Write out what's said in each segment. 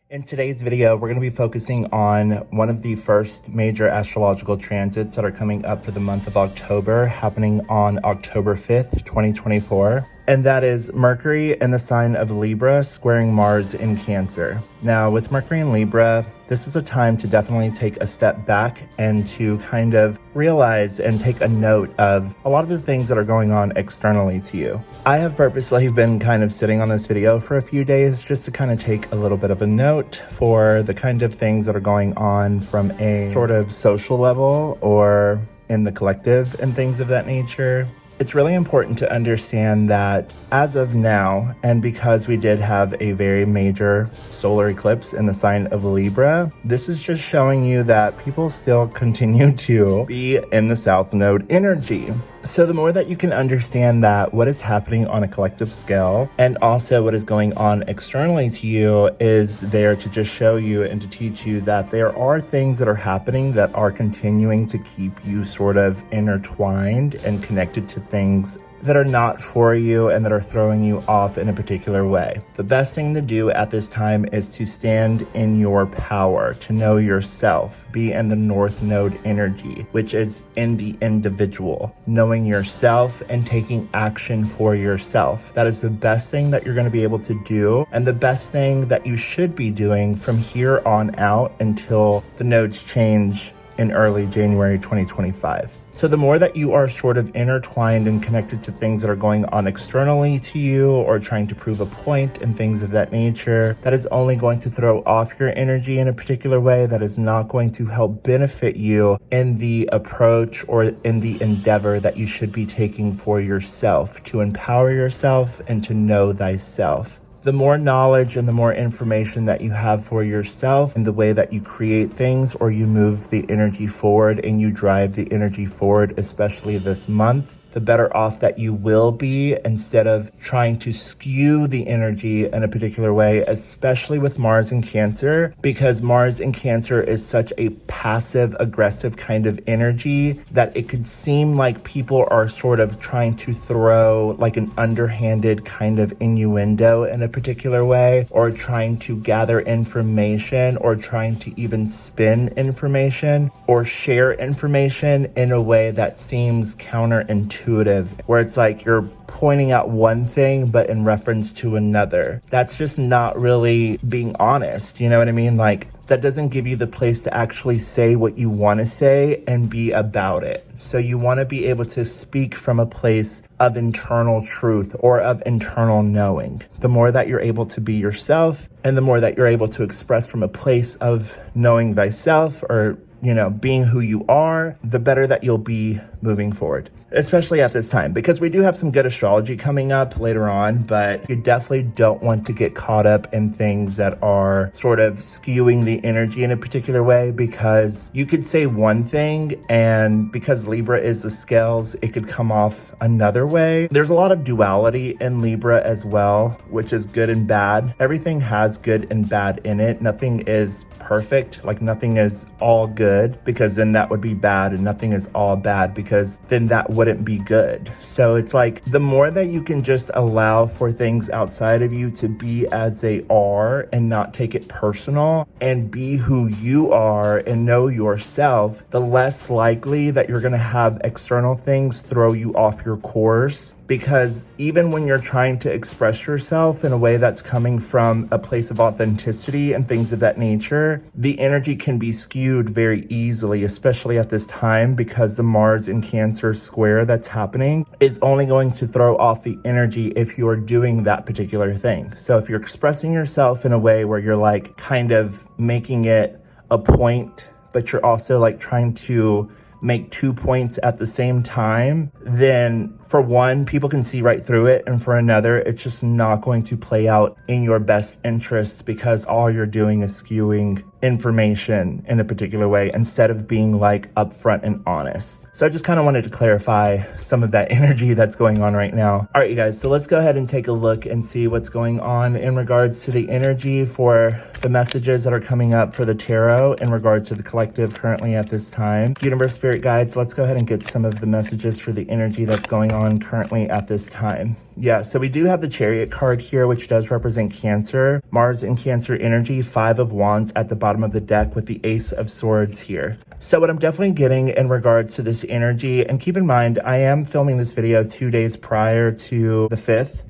In today's video, we're going to be focusing on one of the first major astrological transits that are coming up for the month of October, happening on October 5th, 2024. And that is Mercury in the sign of Libra squaring Mars in Cancer. Now, with Mercury in Libra, this is a time to definitely take a step back and to kind of realize and take a note of a lot of the things that are going on externally to you. I have purposely been kind of sitting on this video for a few days just to kind of take a little bit of a note for the kind of things that are going on from a sort of social level or in the collective and things of that nature. It's really important to understand that as of now, and because we did have a very major solar eclipse in the sign of Libra, this is just showing you that people still continue to be in the South Node energy. So the more that you can understand that what is happening on a collective scale and also what is going on externally to you is there to just show you and to teach you that there are things that are happening that are continuing to keep you sort of intertwined and connected to things that are not for you and that are throwing you off in a particular way. The best thing to do at this time is to stand in your power, to know yourself, be in the North Node energy, which is in the individual, knowing yourself and taking action for yourself. That is the best thing that you're going to be able to do, and the best thing that you should be doing from here on out until the nodes change in early January 2025. So the more that you are sort of intertwined and connected to things that are going on externally to you or trying to prove a point and things of that nature, that is only going to throw off your energy in a particular way that is not going to help benefit you in the approach or in the endeavor that you should be taking for yourself, to empower yourself and to know thyself. The more knowledge and the more information that you have for yourself and the way that you create things or you move the energy forward and you drive the energy forward, especially this month, the better off that you will be, instead of trying to skew the energy in a particular way, especially with Mars in Cancer, because Mars in Cancer is such a passive, aggressive kind of energy that it could seem like people are sort of trying to throw like an underhanded kind of innuendo in a particular way, or trying to gather information, or trying to even spin information or share information in a way that seems counterintuitive, where it's like you're pointing out one thing but in reference to another. That's just not really being honest, you know what I mean? Like, that doesn't give you the place to actually say what you want to say and be about it. So you want to be able to speak from a place of internal truth or of internal knowing. The more that you're able to be yourself and the more that you're able to express from a place of knowing thyself, or being who you are, the better that you'll be moving forward, especially at this time, because we do have some good astrology coming up later on, but you definitely don't want to get caught up in things that are sort of skewing the energy in a particular way, because you could say one thing and because Libra is the scales, it could come off another way. There's a lot of duality in Libra as well, which is good and bad. Everything has good and bad in it. Nothing is perfect, like nothing is all good, because then that would be bad, and nothing is all bad because then that wouldn't be good. So it's like the more that you can just allow for things outside of you to be as they are and not take it personal and be who you are and know yourself, the less likely that you're going to have external things throw you off your course. Because even when you're trying to express yourself in a way that's coming from a place of authenticity and things of that nature, the energy can be skewed very easily, especially at this time, because the Mars in Cancer square that's happening is only going to throw off the energy if you're doing that particular thing. So if you're expressing yourself in a way where you're like kind of making it a point, but you're also like trying to make 2 points at the same time, then for one, people can see right through it, and for another, it's just not going to play out in your best interest, because all you're doing is skewing information in a particular way instead of being like upfront and honest. So I just kind of wanted to clarify some of that energy that's going on right now. All right, you guys, so let's go ahead and take a look and see what's going on in regards to the energy for the messages that are coming up for the tarot in regards to the collective currently at this time. Universe, Spirit, spirit guides, let's go ahead and get some of the messages for the energy that's going on currently at this time. Yeah, so we do have the Chariot card here, which does represent Cancer, Mars and Cancer energy, 5 of Wands at the bottom of the deck with the Ace of Swords here. So what I'm definitely getting in regards to this energy, and keep in mind, I am filming this video 2 days prior to the 5th.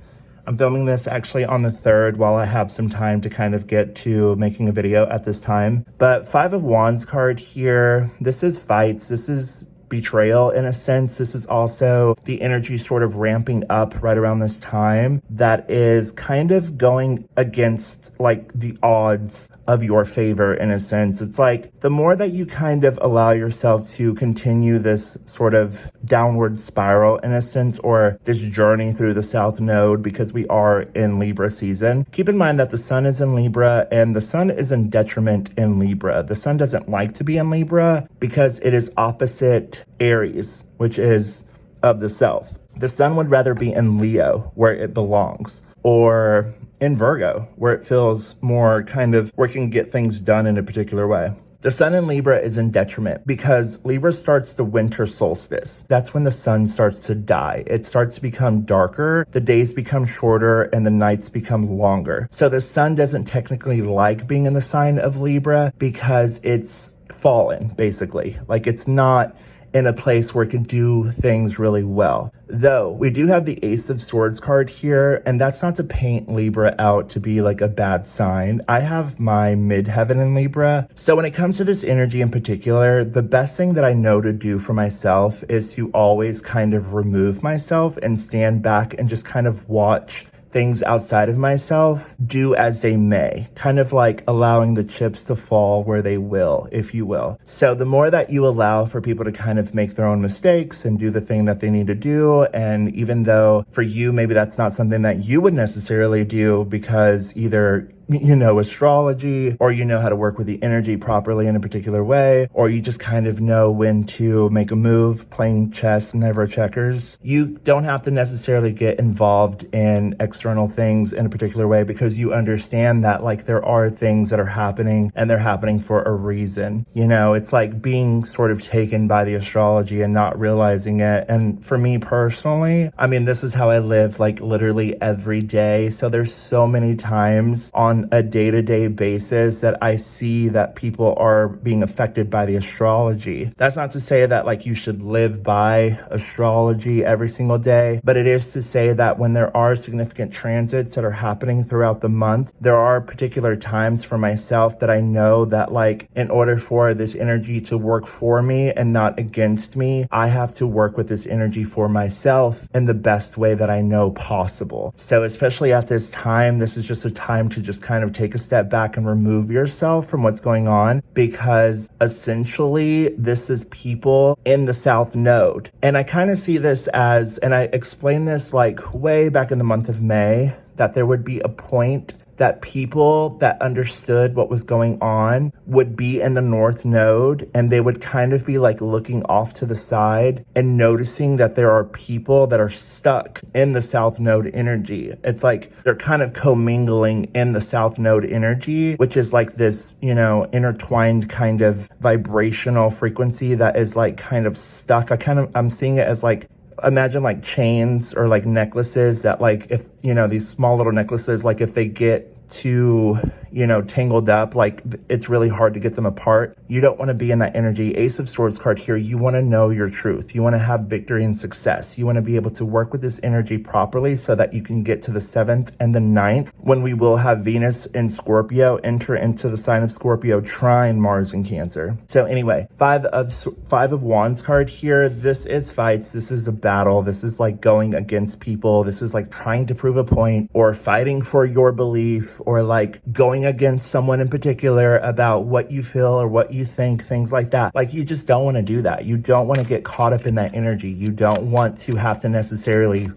I'm filming this actually on the 3rd while I have some time to kind of get to making a video at this time. But 5 of Wands card here, this is fights, this is betrayal in a sense. This is also the energy sort of ramping up right around this time that is kind of going against like the odds of your favor in a sense. It's like the more that you kind of allow yourself to continue this sort of downward spiral in a sense, or this journey through the South Node, because we are in Libra season. Keep in mind that the sun is in Libra and the sun is in detriment in Libra. The sun doesn't like to be in Libra because it is opposite Aries, which is of the self. The sun would rather be in Leo, where it belongs, or in Virgo, where it feels more kind of where it can get things done in a particular way. The sun in Libra is in detriment because Libra starts the winter solstice. That's when the sun starts to die. It starts to become darker, the days become shorter, and the nights become longer. So the sun doesn't technically like being in the sign of Libra because it's fallen, basically. Like it's not in a place where it can do things really well. Though we do have the Ace of Swords card here, and that's not to paint Libra out to be like a bad sign. I have my midheaven in Libra. So when it comes to this energy in particular, the best thing that I know to do for myself is to always kind of remove myself and stand back and just kind of watch things outside of myself do as they may, kind of like allowing the chips to fall where they will, if you will. So the more that you allow for people to kind of make their own mistakes and do the thing that they need to do, and even though for you, maybe that's not something that you would necessarily do because either you know astrology, or you know how to work with the energy properly in a particular way, or you just kind of know when to make a move, playing chess, never checkers. You don't have to necessarily get involved in external things in a particular way because you understand that like there are things that are happening and they're happening for a reason. You know, it's like being sort of taken by the astrology and not realizing it. And for me personally, I mean, this is how I live like literally every day. So there's so many times on a day-to-day basis that I see that people are being affected by the astrology. That's not to say that like you should live by astrology every single day, but it is to say that when there are significant transits that are happening throughout the month, there are particular times for myself that I know that like in order for this energy to work for me and not against me, I have to work with this energy for myself in the best way that I know possible. So especially at this time, this is just a time to just kind of take a step back and remove yourself from what's going on, because essentially this is people in the South Node. And I kind of see this as, and I explained this like way back in the month of May, that there would be a point that people that understood what was going on would be in the North Node, and they would kind of be like looking off to the side and noticing that there are people that are stuck in the South Node energy. It's like they're kind of commingling in the South Node energy, which is like this, you know, intertwined kind of vibrational frequency that is like kind of stuck. I'm seeing it as like, imagine like chains or like necklaces that like, if, you know, these small little necklaces, like if they get too, you know, tangled up, like it's really hard to get them apart. You don't want to be in that energy. Ace of Swords card here, you want to know your truth. You want to have victory and success. You want to be able to work with this energy properly so that you can get to the 7th and the 9th, when we will have Venus in Scorpio enter into the sign of Scorpio, trine Mars in Cancer. So anyway, five of Wands card here. This is fights. This is a battle. This is like going against people. This is like trying to prove a point or fighting for your belief, or like going against someone in particular about what you feel or what you think, things like that. Like you just don't want to do that. You don't want to get caught up in that energy. You don't want to have to necessarily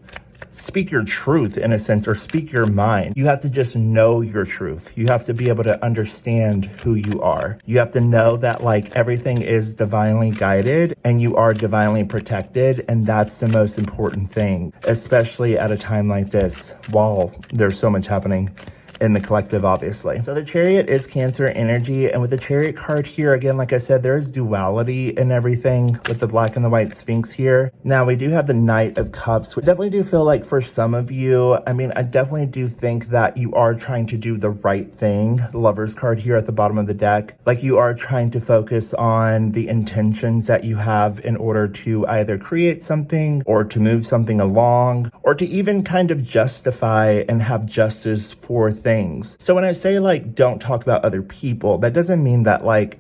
speak your truth in a sense, or speak your mind. You have to just know your truth. You have to be able to understand who you are. You have to know that like everything is divinely guided and you are divinely protected. And that's the most important thing, especially at a time like this while there's so much happening in the collective, obviously. So the Chariot is Cancer energy, and with the Chariot card here, again, like I said, there's duality in everything with the black and the white Sphinx here. Now, we do have the Knight of Cups. We definitely do feel like for some of you, I mean, I definitely do think that you are trying to do the right thing. The Lover's card here at the bottom of the deck, like you are trying to focus on the intentions that you have in order to either create something or to move something along or to even kind of justify and have justice for things. So when I say like don't talk about other people, that doesn't mean that like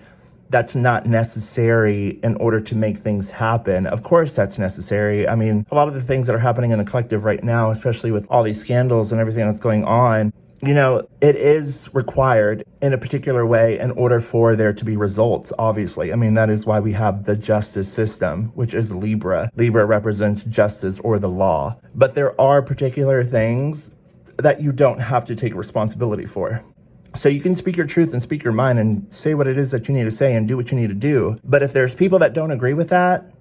that's not necessary in order to make things happen. Of course that's necessary. I mean, a lot of the things that are happening in the collective right now, especially with all these scandals and everything that's going on, you know, it is required in a particular way in order for there to be results, obviously. I mean, that is why we have the justice system, which is Libra. Libra represents justice or the law. But there are particular things that you don't have to take responsibility for. So you can speak your truth and speak your mind and say what it is that you need to say and do what you need to do. But if there's people that don't agree with that,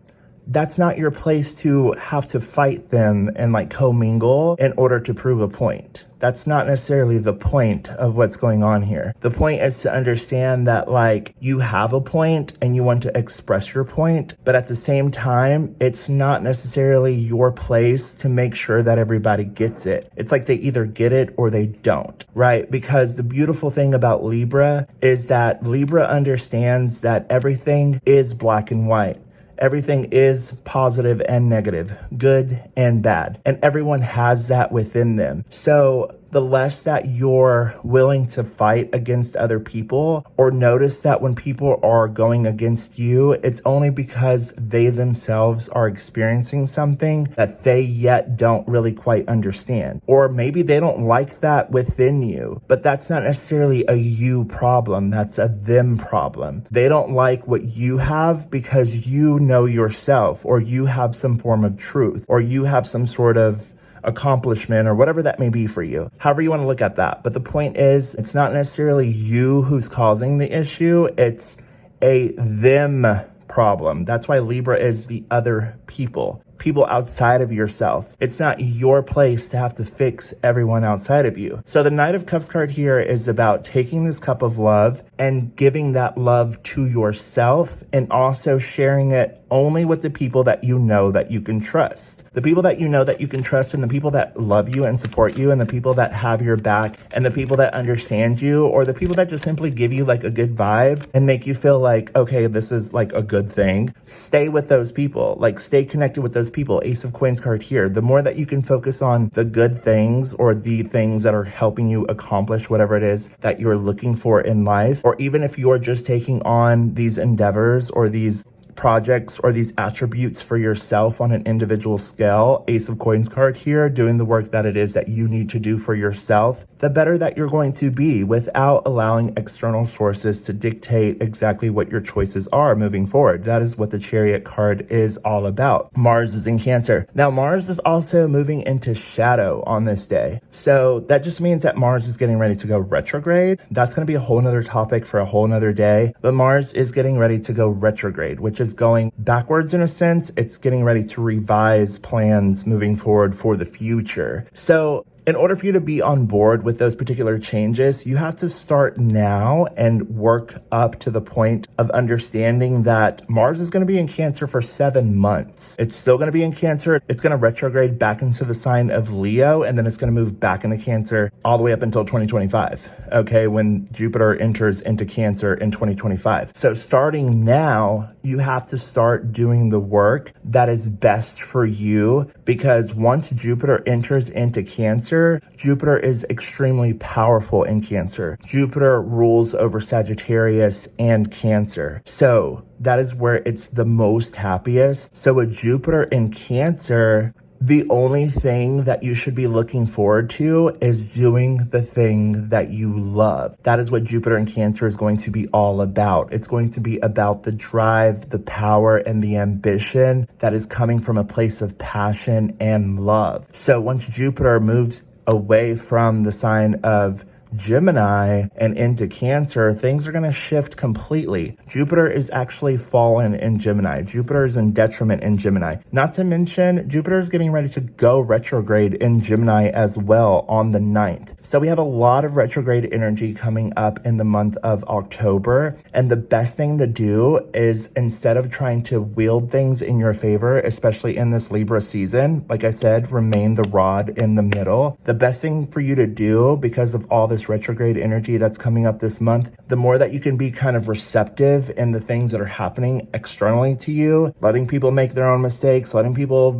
that's not your place to have to fight them and like commingle in order to prove a point. That's not necessarily the point of what's going on here. The point is to understand that like you have a point and you want to express your point, but at the same time, it's not necessarily your place to make sure that everybody gets it. It's like they either get it or they don't, right? Because the beautiful thing about Libra is that Libra understands that everything is black and white. Everything is positive and negative, good and bad, and everyone has that within them. So the less that you're willing to fight against other people or notice that when people are going against you, it's only because they themselves are experiencing something that they yet don't really quite understand. Or maybe they don't like that within you, but that's not necessarily a you problem. That's a them problem. They don't like what you have because you know yourself, or you have some form of truth, or you have some sort of accomplishment or whatever that may be for you, however you want to look at that. But the point is, it's not necessarily you who's causing the issue, it's a them problem. That's why Libra is the other people outside of yourself. It's not your place to have to fix everyone outside of you. So the Knight of Cups card here is about taking this cup of love and giving that love to yourself, and also sharing it only with the people that you know that you can trust. The people that you know that you can trust, and the people that love you and support you, and the people that have your back, and the people that understand you, or the people that just simply give you like a good vibe and make you feel like, okay, this is like a good thing. Stay with those people, like stay connected with those people. Ace of Coins card here. The more that you can focus on the good things or the things that are helping you accomplish whatever it is that you're looking for in life, or even if you're just taking on these endeavors or these projects or these attributes for yourself on an individual scale, Ace of Coins card here, doing the work that it is that you need to do for yourself, the better that you're going to be without allowing external sources to dictate exactly what your choices are moving forward. That is what the Chariot card is all about. Mars is in Cancer. Now, Mars is also moving into shadow on this day. So that just means that Mars is getting ready to go retrograde. That's going to be a whole nother topic for a whole nother day. But Mars is getting ready to go retrograde, which is going backwards in a sense. It's getting ready to revise plans moving forward for the future. So in order for you to be on board with those particular changes, you have to start now and work up to the point of understanding that Mars is going to be in Cancer for 7 months. It's still going to be in Cancer. It's going to retrograde back into the sign of Leo, and then it's going to move back into Cancer all the way up until 2025, okay, when Jupiter enters into Cancer in 2025. So starting now, you have to start doing the work that is best for you, because once Jupiter enters into Cancer, Jupiter is extremely powerful in Cancer. Jupiter rules over Sagittarius and Cancer. So that is where it's the most happiest. So with Jupiter in Cancer, the only thing that you should be looking forward to is doing the thing that you love. That is what Jupiter in Cancer is going to be all about. It's going to be about the drive, the power, and the ambition that is coming from a place of passion and love. So once Jupiter moves away from the sign of Gemini and into Cancer, things are going to shift completely. Jupiter is actually fallen in Gemini. Jupiter is in detriment in Gemini. Not to mention, Jupiter is getting ready to go retrograde in Gemini as well on the 9th. So we have a lot of retrograde energy coming up in the month of October. And the best thing to do is, instead of trying to wield things in your favor, especially in this Libra season, like I said, remain the rod in the middle. The best thing for you to do, because of all this retrograde energy that's coming up this month, the more that you can be kind of receptive in the things that are happening externally to you, letting people make their own mistakes, letting people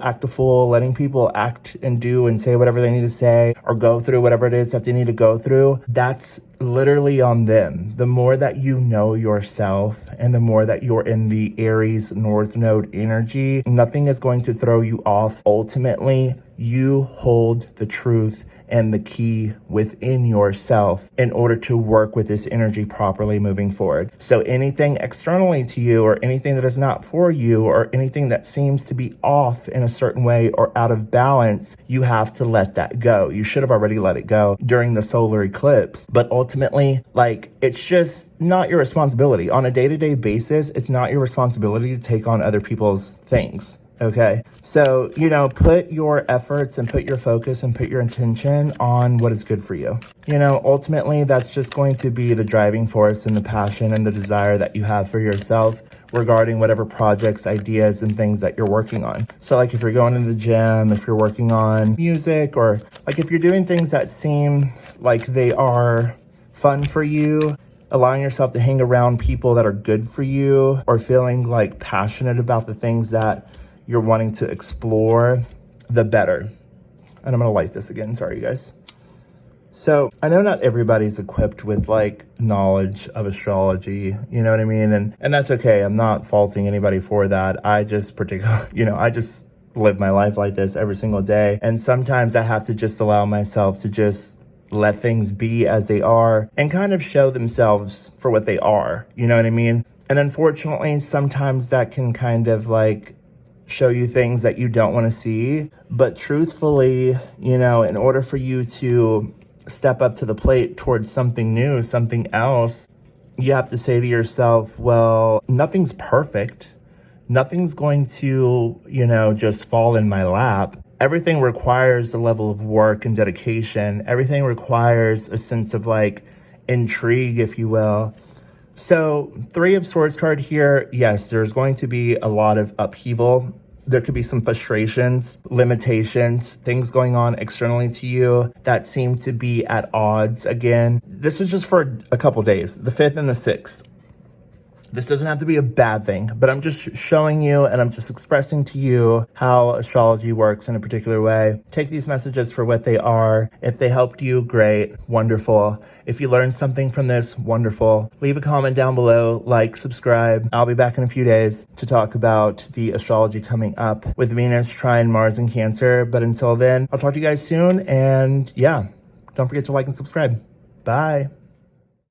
act a fool, letting people act and do and say whatever they need to say or go through whatever it is that they need to go through. That's literally on them. The more that you know yourself and the more that you're in the Aries North Node energy, nothing is going to throw you off. Ultimately, you hold the truth and the key within yourself in order to work with this energy properly moving forward. So anything externally to you, or anything that is not for you, or anything that seems to be off in a certain way or out of balance, you have to let that go. You should have already let it go during the solar eclipse. But ultimately, it's just not your responsibility. On a day-to-day basis, it's not your responsibility to take on other people's things. Okay, so, put your efforts and put your focus and put your intention on what is good for you. Ultimately, that's just going to be the driving force and the passion and the desire that you have for yourself regarding whatever projects, ideas, and things that you're working on. So if you're going to the gym, if you're working on music, or if you're doing things that seem like they are fun for you, allowing yourself to hang around people that are good for you, or feeling passionate about the things that you're wanting to explore, the better. And I'm gonna light this again, sorry you guys. So I know not everybody's equipped with knowledge of astrology, you know what I mean? And that's okay, I'm not faulting anybody for that. I just I just live my life like this every single day. And sometimes I have to just allow myself to just let things be as they are and kind of show themselves for what they are, you know what I mean? And unfortunately, sometimes that can kind of show you things that you don't want to see. But truthfully, in order for you to step up to the plate towards something new, something else, you have to say to yourself, well, nothing's perfect. Nothing's going to, just fall in my lap. Everything requires a level of work and dedication. Everything requires a sense of intrigue, if you will. So 3 of Swords card here, yes, there's going to be a lot of upheaval. There could be some frustrations, limitations, things going on externally to you that seem to be at odds again. This is just for a couple days, the 5th and the 6th. This doesn't have to be a bad thing, but I'm just showing you and I'm just expressing to you how astrology works in a particular way. Take these messages for what they are. If they helped you, great, wonderful. If you learned something from this, wonderful. Leave a comment down below, subscribe. I'll be back in a few days to talk about the astrology coming up with Venus, trine Mars, and Cancer. But until then, I'll talk to you guys soon. And yeah, don't forget to like and subscribe. Bye.